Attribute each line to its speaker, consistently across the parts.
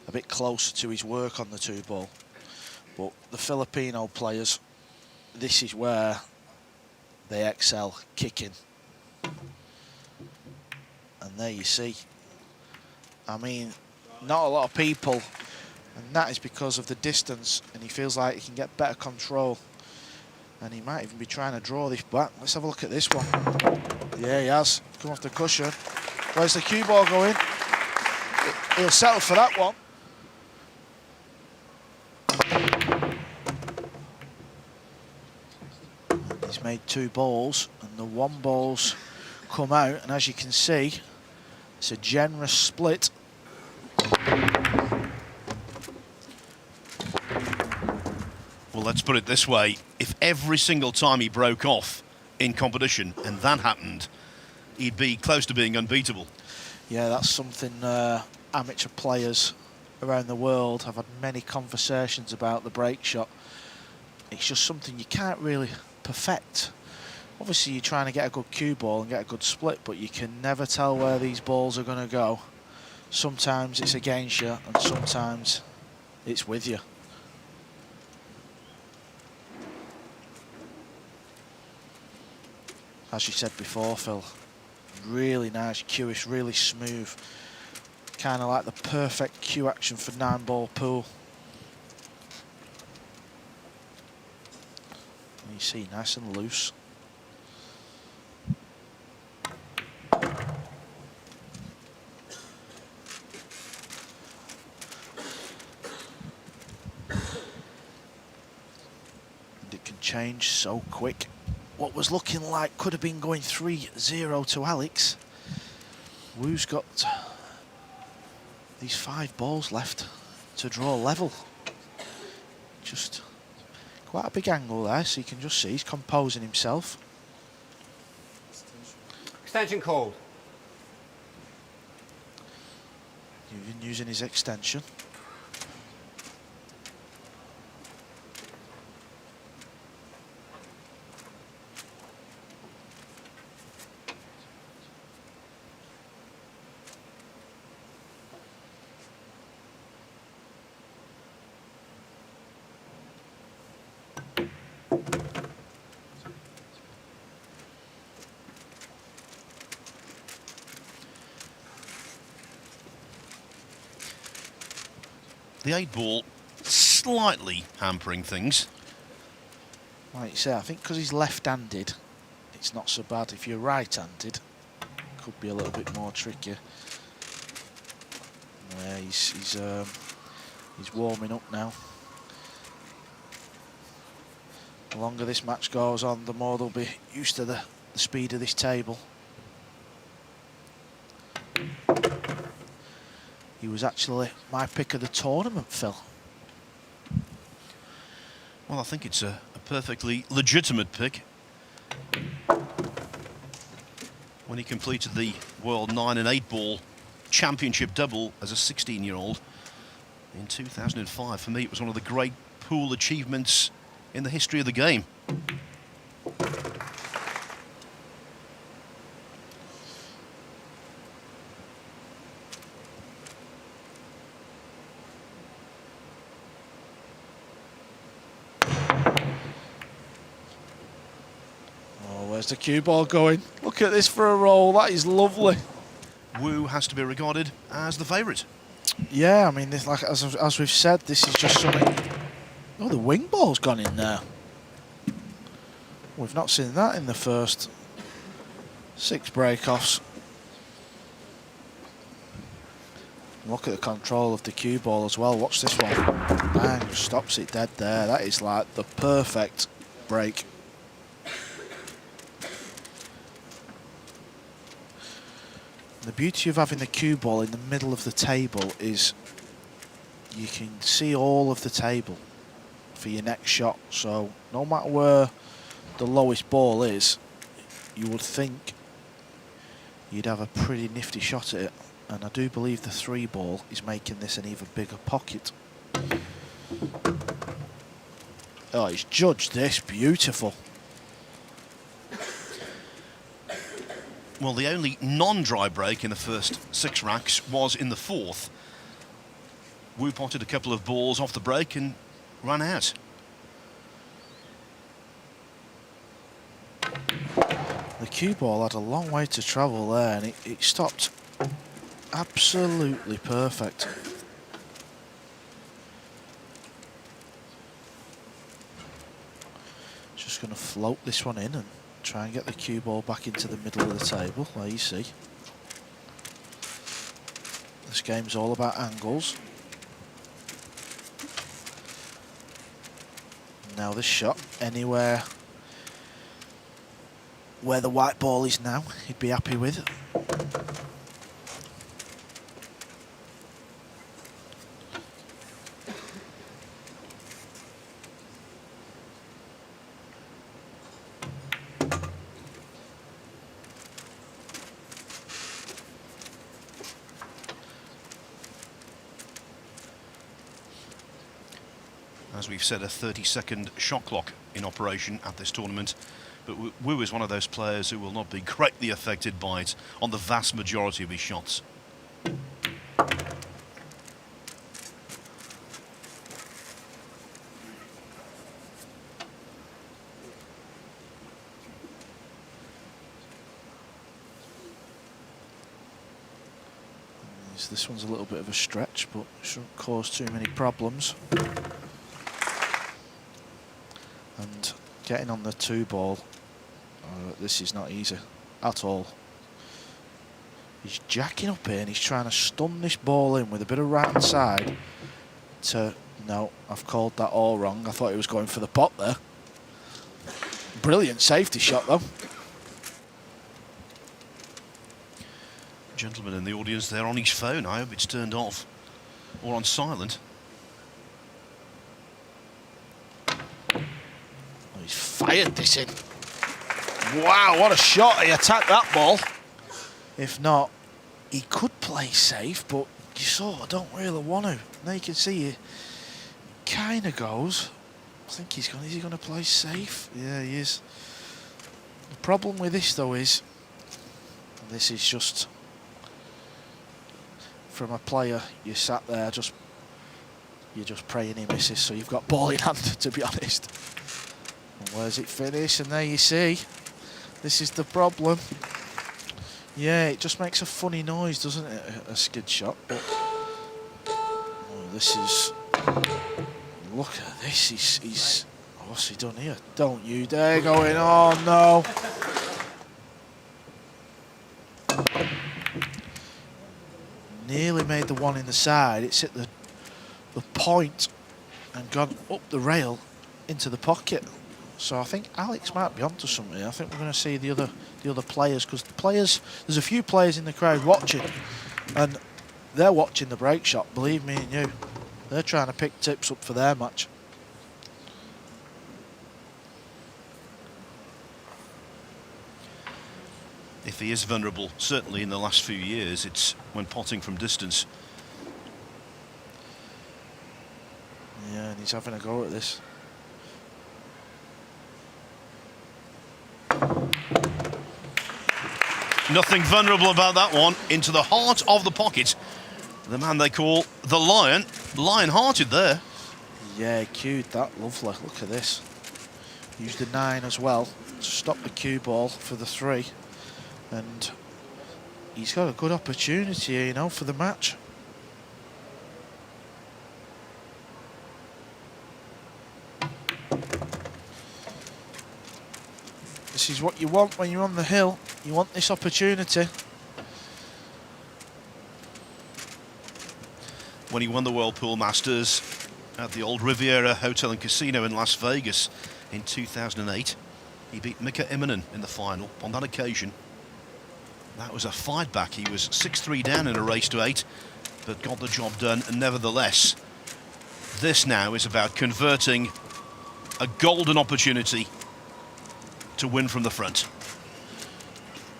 Speaker 1: a bit closer to his work on the 2-ball. But the Filipino players, this is where they excel, kicking. And there you see. I mean, not a lot of people, and that is because of the distance, and he feels like he can get better control. And he might even be trying to draw this back. Let's have a look at this one. Yeah, he has. Come off the cushion. Where's the cue ball going? He'll settle for that one. And he's made 2 balls, and the 1 ball's come out, and as you can see, it's a generous split.
Speaker 2: Well, let's put it this way. If every single time he broke off in competition, and that happened, he'd be close to being unbeatable.
Speaker 1: Yeah, that's something amateur players around the world have had many conversations about, the break shot. It's just something you can't really perfect. Obviously, you're trying to get a good cue ball and get a good split, but you can never tell where these balls are going to go. Sometimes it's against you, and sometimes it's with you. As you said before, Phil, really nice cue, it's really smooth. Kind of like the perfect cue action for 9-ball pool. And you see, nice and loose. And it can change so quick. What was looking like could have been going 3-0 to Alex. Wu's got these 5 balls left to draw level. Just quite a big angle there, so you can just see he's composing himself.
Speaker 3: Extension called.
Speaker 1: Even using his extension.
Speaker 2: The 8-ball slightly hampering things.
Speaker 1: Like you say, I think because he's left-handed, it's not so bad. If you're right-handed, it could be a little bit more tricky. Yeah, he's warming up now. The longer this match goes on, the more they'll be used to the speed of this table. He was actually my pick of the tournament, Phil.
Speaker 2: Well, I think it's a perfectly legitimate pick. When he completed the World 9 and 8-ball championship double as a 16-year-old in 2005. For me, it was one of the great pool achievements in the history of the game.
Speaker 1: Where's the cue ball going? Look at this for a roll. That is lovely.
Speaker 2: Wu has to be regarded as the favourite.
Speaker 1: Yeah, I mean, this, like as we've said, this is just something. Oh, the wing ball's gone in there. We've not seen that in the first 6 break-offs. Look at the control of the cue ball as well. Watch this one. Bang, stops it dead there. That is like the perfect break. The beauty of having the cue ball in the middle of the table is you can see all of the table for your next shot. So no matter where the lowest ball is, you would think you'd have a pretty nifty shot at it. And I do believe the 3-ball is making this an even bigger pocket. Oh, he's judged this. Beautiful.
Speaker 2: Well, the only non-dry break in the first 6 racks was in the 4th. Wu potted a couple of balls off the break and ran out.
Speaker 1: The cue ball had a long way to travel there, and it stopped absolutely perfect. Just going to float this one in and try and get the cue ball back into the middle of the table. There you see. This game's all about angles. Now this shot, anywhere where the white ball is now, he'd be happy with.
Speaker 2: As we've said, a 30-second shot clock in operation at this tournament. But Wu is one of those players who will not be greatly affected by it on the vast majority of his shots.
Speaker 1: This one's a little bit of a stretch, but shouldn't cause too many problems. And getting on the 2 ball, this is not easy at all. He's jacking up here and he's trying to stun this ball in with a bit of right hand side to... No, I've called that all wrong. I thought he was going for the pot there. Brilliant safety shot though.
Speaker 2: Gentleman in the audience there on his phone. I hope it's turned off or on silent.
Speaker 1: He's fired this in. Wow, what a shot. He attacked that ball. If not, he could play safe, but you sort of don't really want to. Now you can see he kind of goes. I think he's going. Is he going to play safe? Yeah, he is. The problem with this, though, is this is just from a player. You sat there, you're just praying he misses. So you've got ball in hand, to be honest. And where's it finish? And there you see. This is the problem. Yeah, it just makes a funny noise, doesn't it? A skid shot. But oh, this is. Look at this. He's. What's he done here? Don't you dare go in. Oh no. Nearly made the one in the side. It's hit the point and gone up the rail into the pocket. So I think Alex might be onto something. I think we're going to see the other players, because there's a few players in the crowd watching, and they're watching the break shot. Believe me and you, they're trying to pick tips up for their match.
Speaker 2: If he is vulnerable, certainly in the last few years, it's when potting from distance.
Speaker 1: Yeah, and he's having a go at this.
Speaker 2: Nothing vulnerable about that one. Into the heart of the pocket. The man they call the Lion. Lion-hearted there.
Speaker 1: Yeah, he cued that lovely. Look at this. Used the 9 as well to stop the cue ball for the 3. And he's got a good opportunity here, you know, for the match. This is what you want when you're on the hill. You want this opportunity.
Speaker 2: When he won the World Pool Masters at the old Riviera Hotel and Casino in Las Vegas in 2008, he beat Mika Immonen in the final. On that occasion, that was a fight back. He was 6-3 down in a race to 8, but got the job done. And nevertheless, this now is about converting a golden opportunity to win from the front.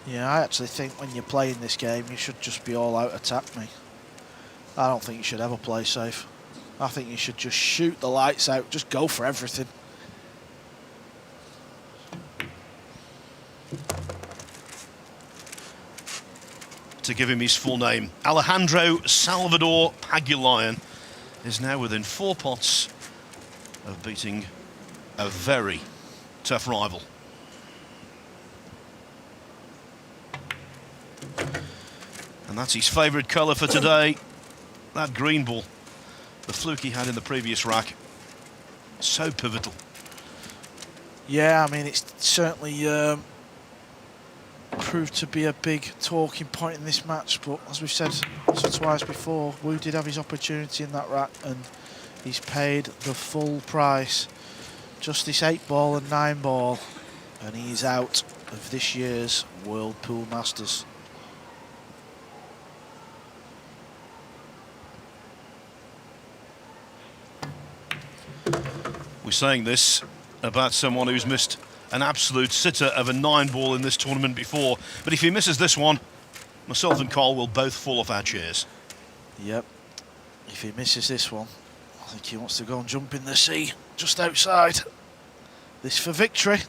Speaker 1: Yeah, I actually think when you're playing this game, you should just be all out attack me. I don't think you should ever play safe. I think you should just shoot the lights out, just go for everything.
Speaker 2: To give him his full name, Alejandro Salvador Pagulayan. is now within 4 pots of beating a very tough rival. And that's his favourite colour for today, that green ball. The fluke he had in the previous rack. So pivotal.
Speaker 1: Yeah, I mean, it's certainly proved to be a big talking point in this match, but as we've said once or twice before, Wu did have his opportunity in that rack and he's paid the full price. Just this 8-ball and 9-ball, and he's out of this year's World Pool Masters.
Speaker 2: We're saying this about someone who's missed an absolute sitter of a 9-ball in this tournament before, but if he misses this one, myself and Carl will both fall off our chairs.
Speaker 1: Yep, if he misses this one, I think he wants to go and jump in the sea just outside. This for victory.